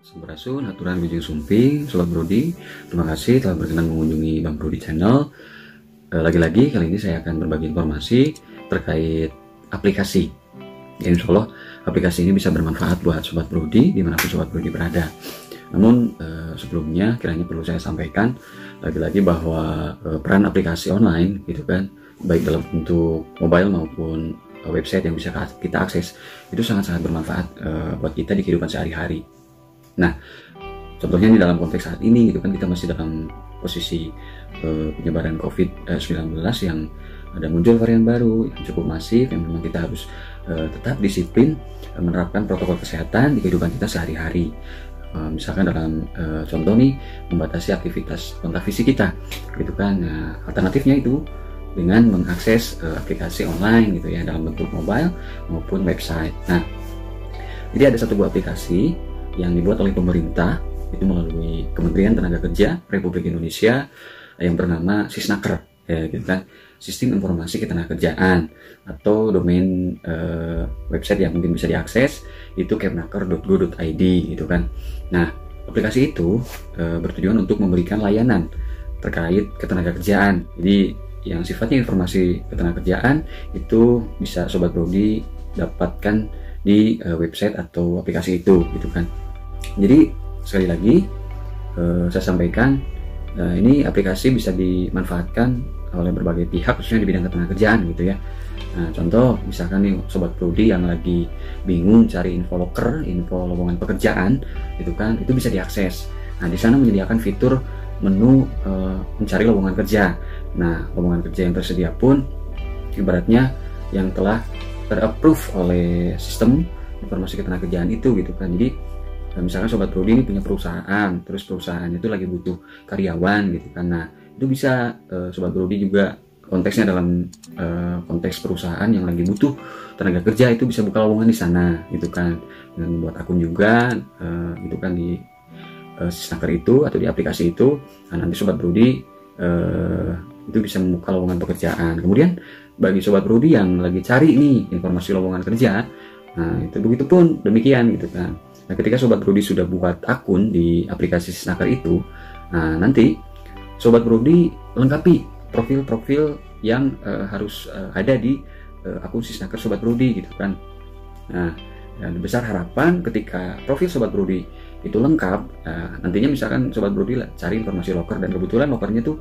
Sampurasun, aturan Wilujeng Sumping, Sobat Brodi. Terima kasih telah berkenan mengunjungi Bang Brodi Channel. Lagi-lagi kali ini saya akan berbagi informasi terkait aplikasi. Ya, insya Allah aplikasi ini bisa bermanfaat buat Sobat Brodi dimanapun Sobat Brodi berada. Namun sebelumnya kiranya perlu saya sampaikan lagi-lagi bahwa peran aplikasi online gitu kan, baik dalam bentuk mobile maupun website yang bisa kita akses, itu sangat-sangat bermanfaat buat kita di kehidupan sehari-hari. Nah, contohnya di dalam konteks saat ini gitu kan, kita masih dalam posisi penyebaran COVID-19 yang ada muncul varian baru yang cukup masif, yang memang kita harus tetap disiplin menerapkan protokol kesehatan di kehidupan kita sehari-hari. Misalkan dalam contoh nih, membatasi aktivitas kontak fisik kita gitu kan. Nah, alternatifnya itu dengan mengakses aplikasi online gitu ya, dalam bentuk mobile maupun website. Nah, jadi ada satu buah aplikasi yang dibuat oleh pemerintah itu melalui Kementerian Tenaga Kerja Republik Indonesia yang bernama Sisnaker, ya gitu kan, Sistem Informasi Ketenagakerjaan, atau domain website yang mungkin bisa diakses itu kemnaker.go.id gitu kan. Nah, aplikasi itu bertujuan untuk memberikan layanan terkait ketenagakerjaan. Jadi yang sifatnya informasi ketenagakerjaan itu bisa Sobat Brodi dapatkan di website atau aplikasi itu gitu kan. Jadi sekali lagi saya sampaikan, ini aplikasi bisa dimanfaatkan oleh berbagai pihak khususnya di bidang ketenagakerjaan gitu ya. Nah, contoh misalkan nih Sobat Brodi yang lagi bingung cari info loker, info lowongan pekerjaan gitu kan, itu bisa diakses. Nah, di sana menyediakan fitur menu mencari lowongan kerja. Nah, lowongan kerja yang tersedia pun ibaratnya yang telah ter-approve oleh sistem informasi ketenagakerjaan itu gitu kan. Jadi misalkan Sobat Brodi ini punya perusahaan, terus perusahaannya itu lagi butuh karyawan gitu kan. Nah, itu bisa Sobat Brodi juga konteksnya dalam konteks perusahaan yang lagi butuh tenaga kerja, itu bisa buka lowongan di sana gitu kan, dengan membuat akun juga gitu kan di Sisnaker itu atau di aplikasi itu. Nah, nanti Sobat Brodi itu bisa membuka lowongan pekerjaan. Kemudian bagi Sobat Brodi yang lagi cari nih informasi lowongan kerja, nah itu begitu pun demikian gitu kan. Nah, ketika Sobat Brodi sudah buat akun di aplikasi Sisnaker itu, nah nanti Sobat Brodi lengkapi profil-profil yang harus ada di akun Sisnaker Sobat Brodi gitu kan. Nah, dan besar harapan ketika profil Sobat Brodi itu lengkap, nantinya misalkan Sobat Brodi cari informasi loker dan kebetulan lokernya tuh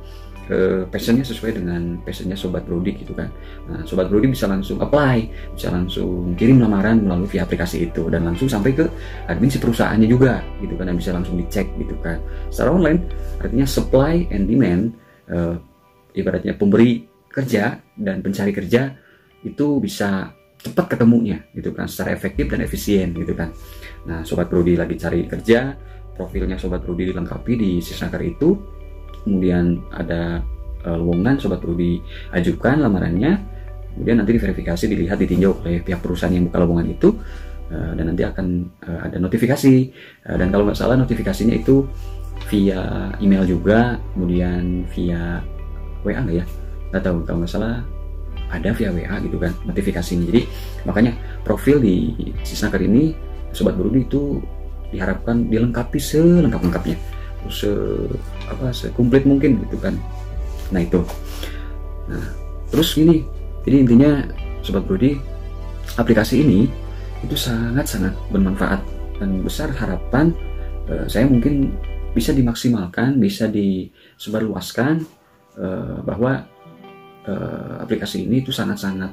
passionnya sesuai dengan passionnya Sobat Brodi gitu kan. Nah, Sobat Brodi bisa langsung apply, bisa langsung kirim lamaran melalui via aplikasi itu dan langsung sampai ke admin si perusahaannya juga gitu kan, dan bisa langsung dicek gitu kan secara online. Artinya supply and demand, ibaratnya pemberi kerja dan pencari kerja itu bisa cepat ketemunya gitu kan, secara efektif dan efisien gitu kan. Nah, Sobat Brodi lagi cari kerja, profilnya Sobat Brodi dilengkapi di Sisnaker itu, kemudian ada lowongan, Sobat Brodi ajukan lamarannya, kemudian nanti diverifikasi, dilihat, ditinjau oleh pihak perusahaan yang buka lowongan itu, dan nanti akan ada notifikasi, dan kalau nggak salah notifikasinya itu via email juga, kemudian via WA nggak ya, nggak tahu, kalau nggak salah ada via WA gitu kan notifikasinya. Jadi makanya profil di Sisnaker ini Sobat Brodi itu diharapkan dilengkapi selengkap-lengkapnya, sekumplit mungkin gitu kan. Nah itu, nah terus gini, jadi intinya Sobat Brodi, aplikasi ini itu sangat-sangat bermanfaat dan besar harapan saya mungkin bisa dimaksimalkan, bisa disebarluaskan bahwa aplikasi ini itu sangat-sangat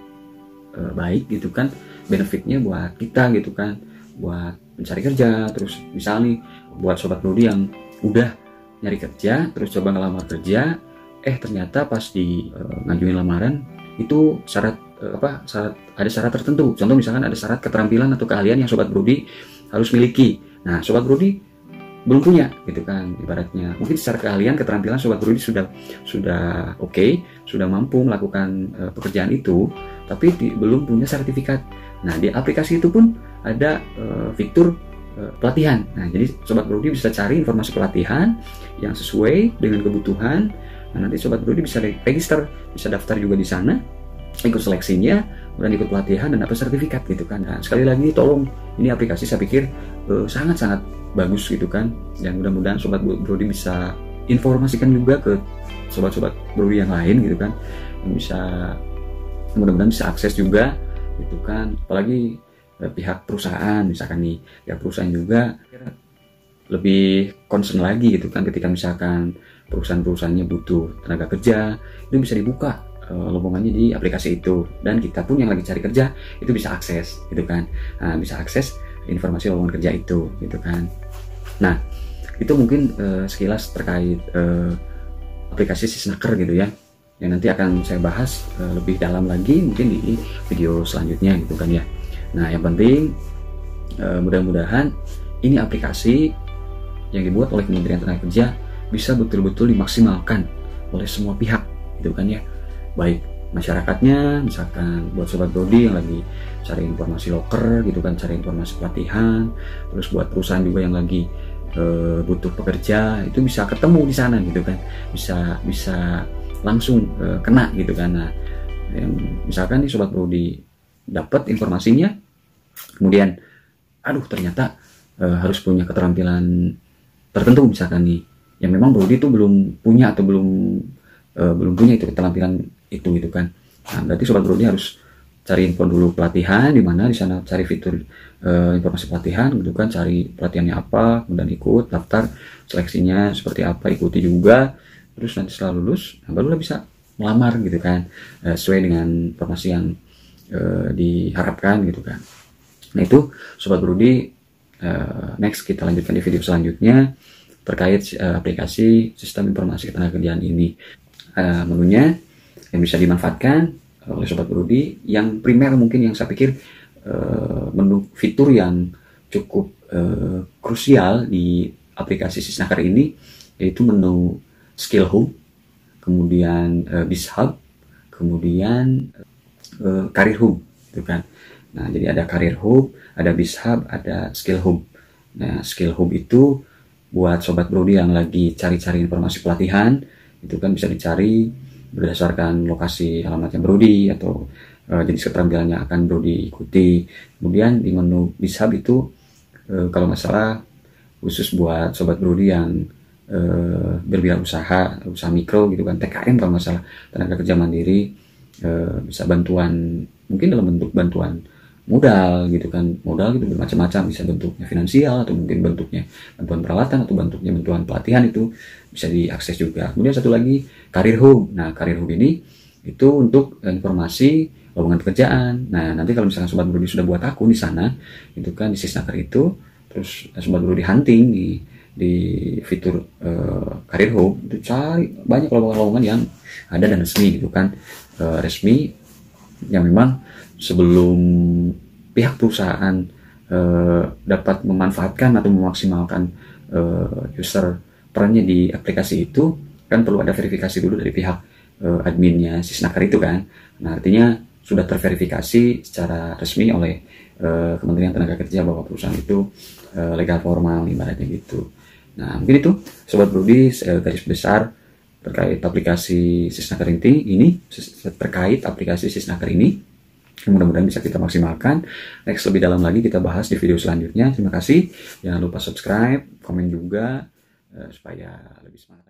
baik gitu kan, benefitnya buat kita gitu kan, buat mencari kerja. Terus misalnya buat Sobat Brodi yang udah nyari kerja terus coba ngelamar kerja, ternyata pas di ngajuin lamaran itu syarat ada syarat tertentu. Contoh misalkan ada syarat keterampilan atau keahlian yang Sobat Brodi harus miliki. Nah, Sobat Brodi belum punya gitu kan, ibaratnya mungkin secara keahlian keterampilan Sobat Brodi sudah oke, sudah mampu melakukan pekerjaan itu, tapi belum punya sertifikat. Nah, di aplikasi itu pun ada fitur pelatihan. Nah, jadi Sobat Brodi bisa cari informasi pelatihan yang sesuai dengan kebutuhan. Nah, nanti Sobat Brodi bisa register, bisa daftar juga di sana, ikut seleksinya, kemudian ikut pelatihan dan dapat sertifikat gitu kan. Nah, sekali lagi tolong, ini aplikasi saya pikir sangat-sangat bagus gitu kan, dan mudah-mudahan Sobat Brodi bisa informasikan juga ke sobat-sobat Brodi yang lain gitu kan, yang bisa mudah-mudahan bisa akses juga gitu kan. Apalagi pihak perusahaan, misalkan nih pihak perusahaan juga lebih concern lagi gitu kan, ketika misalkan perusahaan-perusahaannya butuh tenaga kerja, itu bisa dibuka lowongannya di aplikasi itu, dan kita pun yang lagi cari kerja itu bisa akses gitu kan. Nah, bisa akses informasi lowongan kerja itu gitu kan. Nah, itu mungkin sekilas terkait aplikasi Sysnaker gitu ya, yang nanti akan saya bahas lebih dalam lagi mungkin di video selanjutnya gitu kan ya. Nah, yang penting mudah-mudahan ini aplikasi yang dibuat oleh Kementerian Tenaga Kerja bisa betul-betul dimaksimalkan oleh semua pihak gitu kan ya, baik masyarakatnya, misalkan buat Sobat Brodi yang lagi cari informasi loker gitu kan, cari informasi pelatihan, terus buat perusahaan juga yang lagi butuh pekerja, itu bisa ketemu di sana gitu kan, bisa langsung kena gitu kan. Nah, misalkan nih Sobat Brodi dapat informasinya, kemudian aduh ternyata harus punya keterampilan tertentu misalkan nih, yang memang Brodi itu belum punya atau belum punya itu keterampilan itu gitu kan. Nah, berarti Sobat Brodi harus cari info dulu pelatihan, di mana di sana cari fitur informasi pelatihan gitu kan, cari pelatihannya apa, kemudian ikut daftar, seleksinya seperti apa, ikuti juga, terus nanti setelah lulus nah, barulah bisa melamar gitu kan, sesuai dengan informasi yang diharapkan gitu kan. Nah, itu Sobat Brodi, next kita lanjutkan di video selanjutnya terkait aplikasi sistem informasi ketenagakerjaan ini. Menunya yang bisa dimanfaatkan oleh Sobat Brodi, yang primer mungkin yang saya pikir menu fitur yang cukup krusial di aplikasi Sysnaker ini, yaitu menu Skill Hub, kemudian BizHub, kemudian Career Hub gitu kan. Nah, jadi ada Career Hub, ada BizHub, ada Skill Hub. Nah, Skill Hub itu buat Sobat Brodi yang lagi cari-cari informasi pelatihan, itu kan bisa dicari berdasarkan lokasi alamatnya Brodi atau jenis keterampilan yang akan Brodi ikuti. Kemudian di menu BizHub itu kalau nggak salah khusus buat Sobat Brodi yang berwirausaha, usaha mikro gitu kan, TKM kalau nggak salah, tenaga kerja mandiri, bisa bantuan, mungkin dalam bentuk bantuan modal gitu kan, modal gitu bermacam-macam, bisa bentuknya finansial atau mungkin bentuknya bantuan peralatan atau bentuknya bantuan pelatihan, itu bisa diakses juga. Kemudian satu lagi Career Hub. Nah, Career Hub ini itu untuk informasi lowongan pekerjaan. Nah, nanti kalau misalkan Sobat Brodi sudah buat akun di sana itu kan, di Sysnaker itu, terus Sobat Brodi hunting di fitur Career Hub, itu cari banyak lowongan-lowongan yang ada dan resmi gitu kan, resmi yang memang sebelum pihak perusahaan dapat memanfaatkan atau memaksimalkan user perannya di aplikasi itu, kan perlu ada verifikasi dulu dari pihak adminnya Sysnaker itu kan. Nah, artinya sudah terverifikasi secara resmi oleh Kementerian Tenaga Kerja bahwa perusahaan itu legal formal ibaratnya gitu. Nah, mungkin itu Sobat Brodi garis besar terkait aplikasi Sysnaker ini, terkait aplikasi Sysnaker ini. Mudah-mudahan bisa kita maksimalkan. Next lebih dalam lagi kita bahas di video selanjutnya. Terima kasih. Jangan lupa subscribe, komen juga supaya lebih semangat.